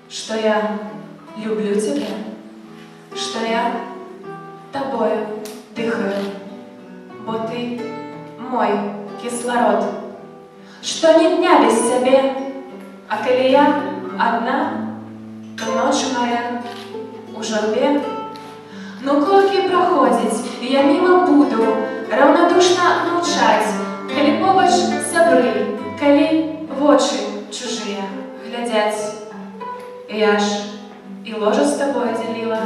что я люблю тебя, что я тобою дыхаю, бо ты мой кислород, что ни дня без тебя, а коли я одна, то ночь моя у журбе. Ну колки проходить, я мимо буду равнодушно мовчать, коли побач сябры, коли в очи чужие глядять. Я ж и ложу с тобой делила,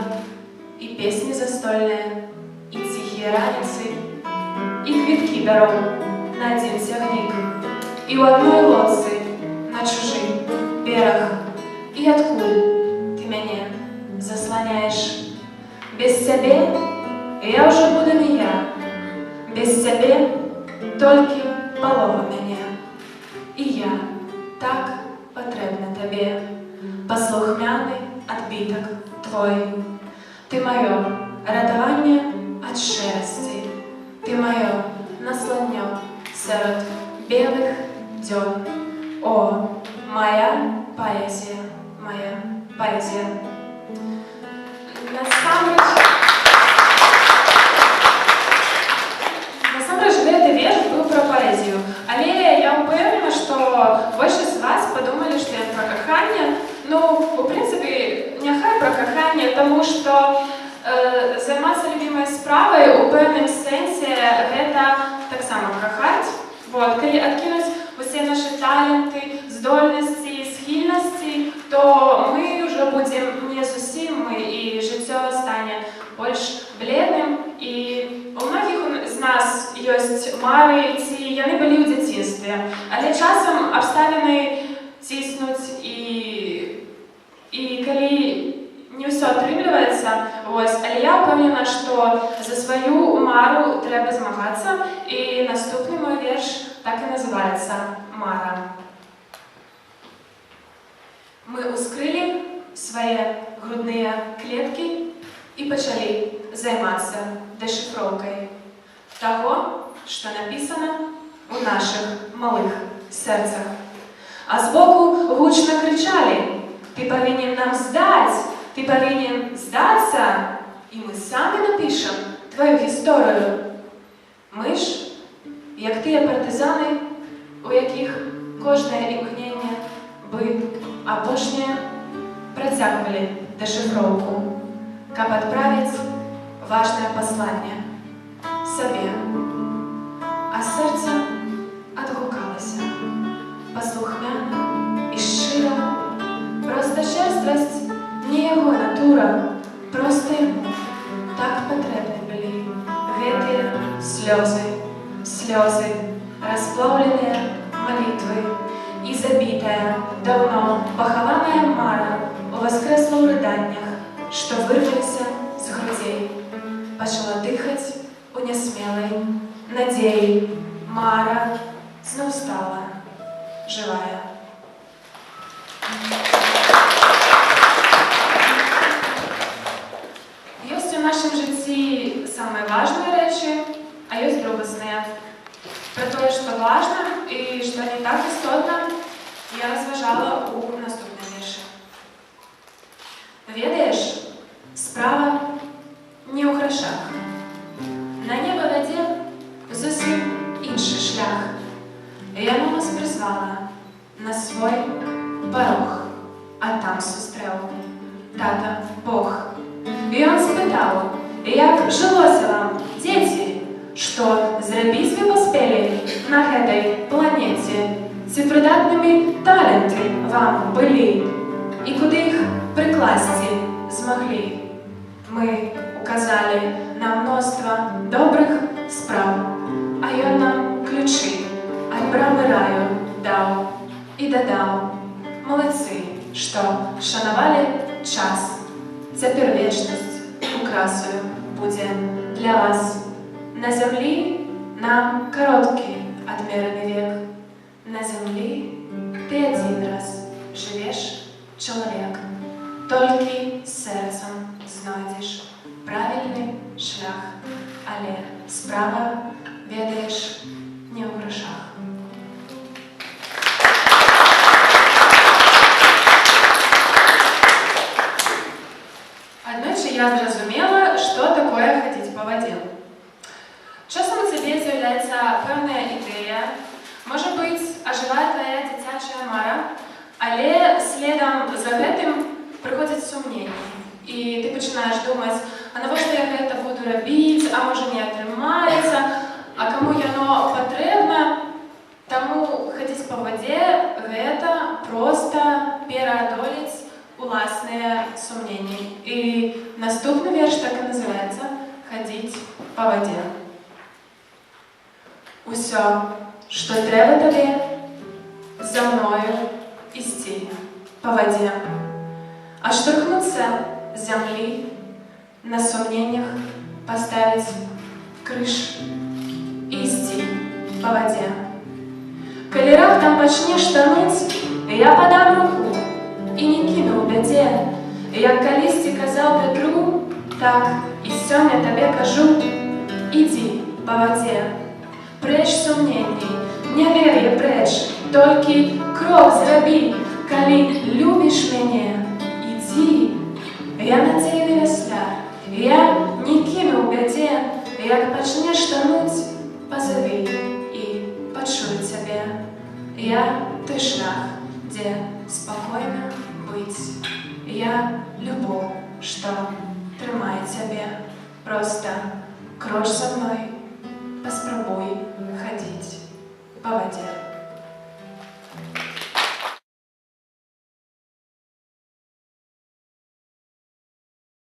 и песни застольные, и тихие раницы, и квитки дорог на один тягник, и у одной лодцы на чужий берег. И откуль ты меня заслоняешь? Без тебя я уже буду не я, без тебя только полова меня. И я так потребна тебе, послухмяний отбиток твой. Ты мое радование от шерсти, ты мое наслонье среди белых дён. О, моя поэзия, моя поэзия. Насамрэч гэты верш быў пра паэзію, але я ўпэўнена, што большасць з вас падумалі, што я пра каханне. Ну, у прынцыпе, няхай пра каханне, таму што займацца любімай справай у пэўным сэнсе гэта таксама кахаць. Вот, калі адкінуць усе нашы таленты, здольнасці, схільнасці, то мы ўжо будзем не зусім мы, і жыццё стане больш бледным. І у многіх з нас ёсць мары, ці яны былі ў дзяцінстве, але часам абставіны ціснуць, і калі не ўсё атрымліваецца, але я ўпэўнена, што за сваю мару трэба змагацца, і наступны мой верш так і называецца «Мара». Мы ускрылі свае грудныя клеткі і пачалі займацца дэшыфроўкай таго, што напісана ў нашых малых сэрцах. А збоку гучна крычалі: «Ты павінен нам здаць! Ты павінен здацца, і мы самі напішам тваю гісторыю». Мы ж, як тыя партызаны, у якіх кожнае імкненне бы апошняе, працягвалі дэшыфроўку, каб адправіць важнае пасланне сабе. А сэрца адгукалася паслухмяна і шчыра. Проста шэрствасць не яго натура, проста яму так патрэбны былі гэтыя слёзы, слёзы, расплаўленыя малітвы, і забітая, даўно пахаваная мара уваскрэсла ў рыданнях, што вырваліся з грудзей. Пачала дыхаць у нясмелай надзеі. Мара зноў стала жывая. Ёсць у нашым жыцці самыя важныя рэчы, а ёсць дробазныя. Пра тое, што важна і што не так істотна, я разважала ў наступным вершы. Ведаеш, справа не ў грашах. На неба вядзе зусім іншы шлях. Яно нас прызвала на свой парог, а там сустрэў тата Бог. І ён спытаў: «Як жылося вам, дзеці? Што зрабіць вы паспелі на гэтай планеце? Ці прыдатнымі таленты вам былі? І куды іх прыкласці змаглі?» Мы указалі на мноства добрых спраў, а ён нам ключы ад брамы раю даў і дадаў: «Малайцы, што шанавалі час. Цяпер вечнасць украсою будзе для вас. На зямлі нам кароткі адмераны век. На зямлі ты адзін раз жывеш, чалавек. Толькі сэрцам знойдзеш правільны шлях, але справа, ведаеш, не ў грашах». следам за гэтым прыходзяць сумненні. І ты пачынаеш думаць, а навошта я гэта буду рабіць, а можа не атрымаецца, а каму яно патрэбна. Таму хадзіць па вадзе – гэта проста пераадолець уласныя сумненні. І наступны верш так і называецца «Хадзіць па вадзе». Усё, што трэба табе, за мною ісці па вадзе, адштурхнуцца з зямлі, на сумненнях паставіць крыж і ісці па вадзе. Калі раптам пачнеш тануць, я падам руку і не кіну ў бядзе. Як калісьці казаў Петру, так і сёння табе кажу: ідзі па вадзе. Прэч сумненні, нявер'е прэч, толькі крок зрабі, калі любіш мяне, ідзі. Я надзейны вясляр, я не кіну ў бядзе. Як пачнеш тануць, пазаві і пачуй цябе. Я той шлях, дзе спакойна быць. Я любоў, што трымае цябе. Проста кроч за мной, паспрабуй хадзіць па вадзе.